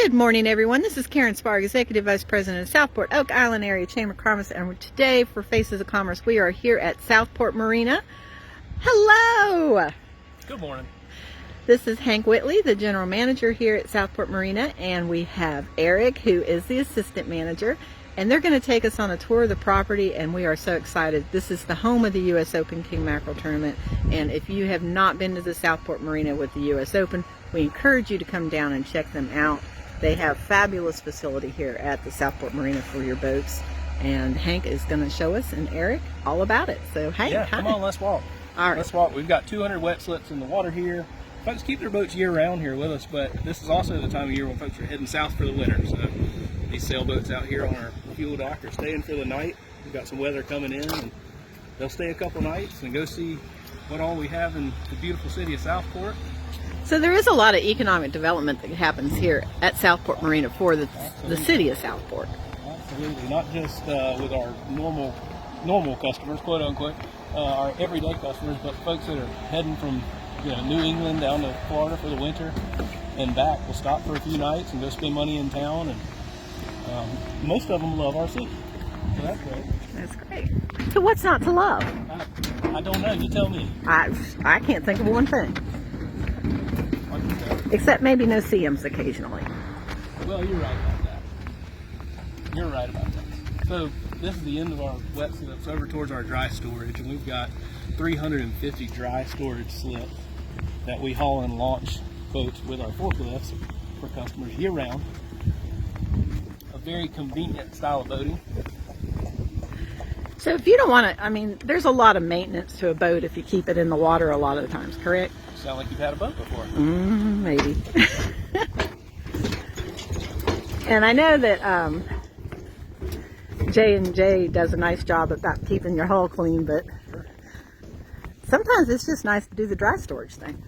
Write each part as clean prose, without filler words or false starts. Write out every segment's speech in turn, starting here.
Good morning, everyone. This is Karen Sparg, Executive Vice President of Southport, Oak Island Area Chamber of Commerce, and today for Faces of Commerce, we are here at Southport Marina. Hello! Good morning. This is Hank Whitley, the General Manager here at Southport Marina, and we have Eric, who is the Assistant Manager, and they're going to take us on a tour of the property, and we are so excited. This is the home of the U.S. Open King Mackerel Tournament, and if you have not been to the Southport Marina with the U.S. Open, we encourage you to come down and check them out. They have fabulous facility here at the Southport Marina for your boats, and Hank is going to show us, and Eric, all about it. So Hank, yeah, come on, let's walk. All right. Let's walk. We've got 200 wet slips in the water here. Folks keep their boats year-round here with us, but this is also the time of year when folks are heading south for the winter. So these sailboats out here on our fuel dock are staying for the night. We've got some weather coming in, and they'll stay a couple nights and go see what all we have in the beautiful city of Southport. So there is a lot of economic development that happens here at Southport Marina for the city of Southport. Absolutely, not just with our normal customers, quote unquote, our everyday customers, but folks that are heading from New England down to Florida for the winter and back will stop for a few nights and go spend money in town, and most of them love our city. So that's great. That's great. So what's not to love? I don't know. You tell me. I can't think of one thing. Except maybe no CMs occasionally. Well, you're right about that. You're right about that. So this is the end of our wet slips over towards our dry storage, and we've got 350 dry storage slips that we haul and launch boats with our forklifts for customers year-round. A very convenient style of boating. So if you don't want to, I mean, there's a lot of maintenance to a boat if you keep it in the water a lot of the times, correct? Sound like you've had a boat before. Maybe. And I know that J&J does a nice job about keeping your hull clean, but sometimes it's just nice to do the dry storage thing.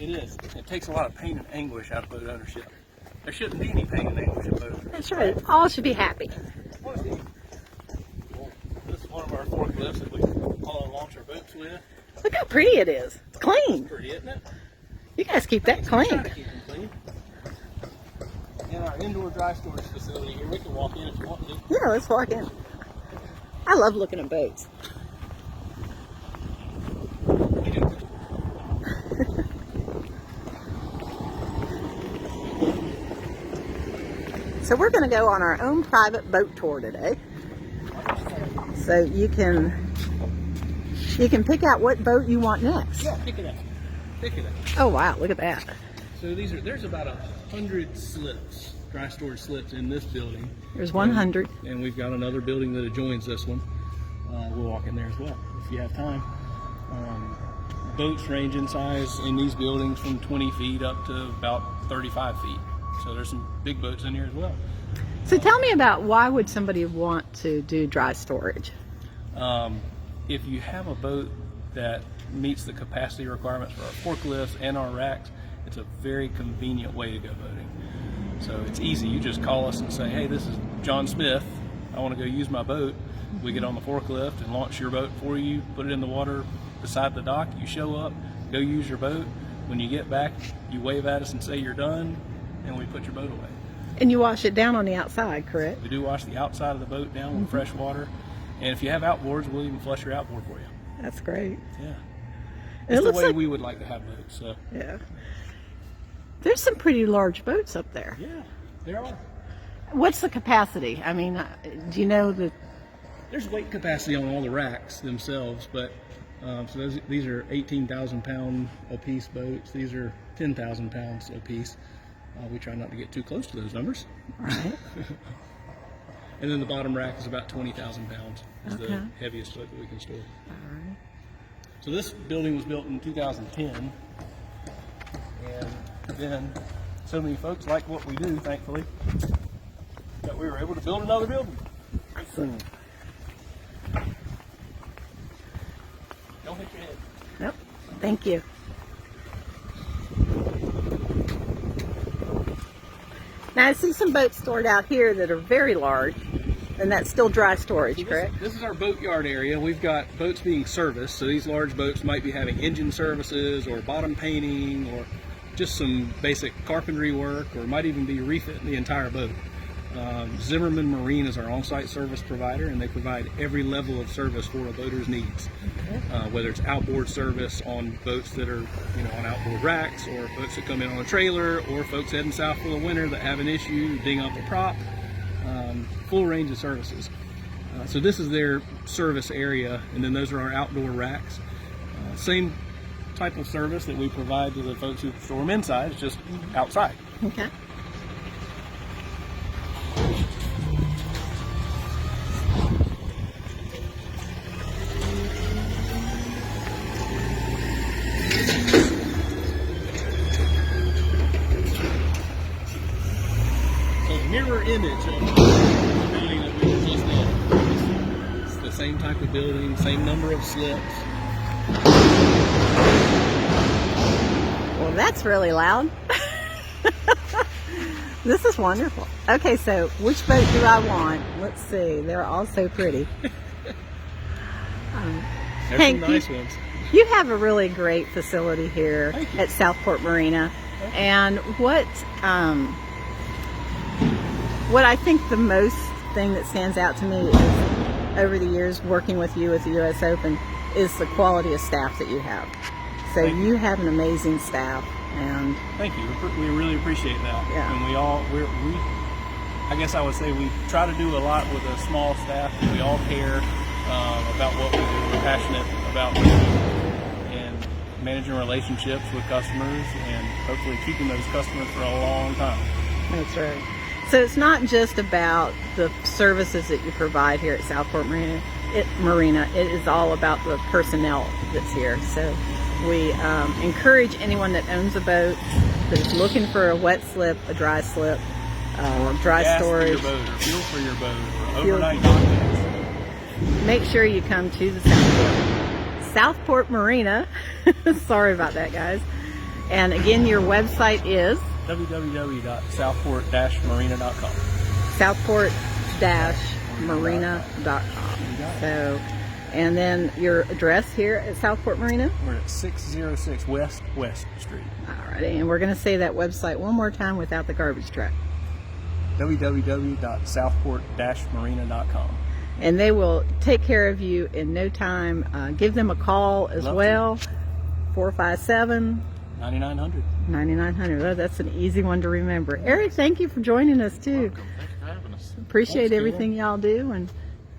It is. It takes a lot of pain and anguish out of boat ownership. There shouldn't be any pain and anguish in boat ownership. That's right. All should be happy. This is one of our forklifts that we haul and launch our boats with. Look how pretty it is. It's clean. It's pretty, isn't it? You guys keep that clean. Try to keep them clean. In our indoor dry storage facility here, we can walk in if you want to. Yeah, let's walk in. I love looking at boats. So we're going to go on our own private boat tour today. So you can pick out what boat you want next. Yeah, pick it up. Pick it up. Oh wow, look at that. So there's about 100 slips, dry storage slips in this building. There's 100. And we've got another building that adjoins this one. We'll walk in there as well if you have time. Boats range in size in these buildings from 20 feet up to about 35 feet. So there's some big boats in here as well. So tell me about why would somebody want to do dry storage? If you have a boat that meets the capacity requirements for our forklifts and our racks, it's a very convenient way to go boating. So it's easy. You just call us and say, hey, this is John Smith. I want to go use my boat. We get on the forklift and launch your boat for you, put it in the water beside the dock. You show up, go use your boat. When you get back, you wave at us and say you're done, and we put your boat away. And you wash it down on the outside, correct? We do wash the outside of the boat down with fresh water. And if you have outboards, we'll even flush your outboard for you. That's great. Yeah. And It's the way we would like to have boats. So. Yeah. There's some pretty large boats up there. Yeah, there are. What's the capacity? I mean, do you know that? There's weight capacity on all the racks themselves, but these are 18,000 pound a piece boats. These are 10,000 pounds a piece. We try not to get too close to those numbers. Right. And then the bottom rack is about 20,000 pounds. It's Okay. the heaviest boat that we can store. All right. So this building was built in 2010, and then so many folks like what we do, thankfully, that we were able to build another building. Excellent. Don't hit your head. Nope. Thank you. Now I see some boats stored out here that are very large, and that's still dry storage, correct? This is our boat yard area. We've got boats being serviced, so these large boats might be having engine services or bottom painting or just some basic carpentry work, or it might even be refitting the entire boat. Zimmerman Marine is our on-site service provider, and they provide every level of service for a boater's needs. Whether it's outboard service on boats that are, on outboard racks, or boats that come in on a trailer, or folks heading south for the winter that have an issue, ding up a prop, full range of services. So this is their service area, and then those are our outdoor racks. Same type of service that we provide to the folks who store them inside, it's just outside. Okay. Mirror image of the building that we were just in. It's the same type of building, same number of slips. Well, that's really loud. This is wonderful. Okay, so which boat do I want? Let's see. They're all so pretty. There's Hank, some nice ones. You have a really great facility here at Southport Marina. And what I think the most thing that stands out to me is, over the years working with you at the U.S. Open, is the quality of staff that you have. So you have an amazing staff, and thank you. We really appreciate that. Yeah. And I guess I would say we try to do a lot with a small staff. We all care about what we do. We're passionate about what we do, and managing relationships with customers, and hopefully keeping those customers for a long time. that's right. So it's not just about the services that you provide here at Southport Marina. It is all about the personnel that's here. So we encourage anyone that owns a boat, that is looking for a wet slip, a dry slip, dry gas storage, for your boat, or fuel for your boat, or Fuel. overnight contents. make sure you come to the Southport Marina. Sorry about that, guys. And again, your website is www.southport-marina.com. Southport-marina.com. So, and then your address here at Southport Marina? We're at 606 West Street. Alrighty, and we're going to say that website one more time without the garbage truck. www.southport-marina.com. And they will take care of you in no time. Give them a call as well. 457 9900. 9900. Oh, that's an easy one to remember. Eric, thank you for joining us too. Welcome. Thanks for having us. Appreciate everything y'all do,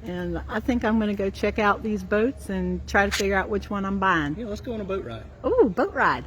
and I think I'm going to go check out these boats and try to figure out which one I'm buying. Yeah, let's go on a boat ride. Oh, boat ride.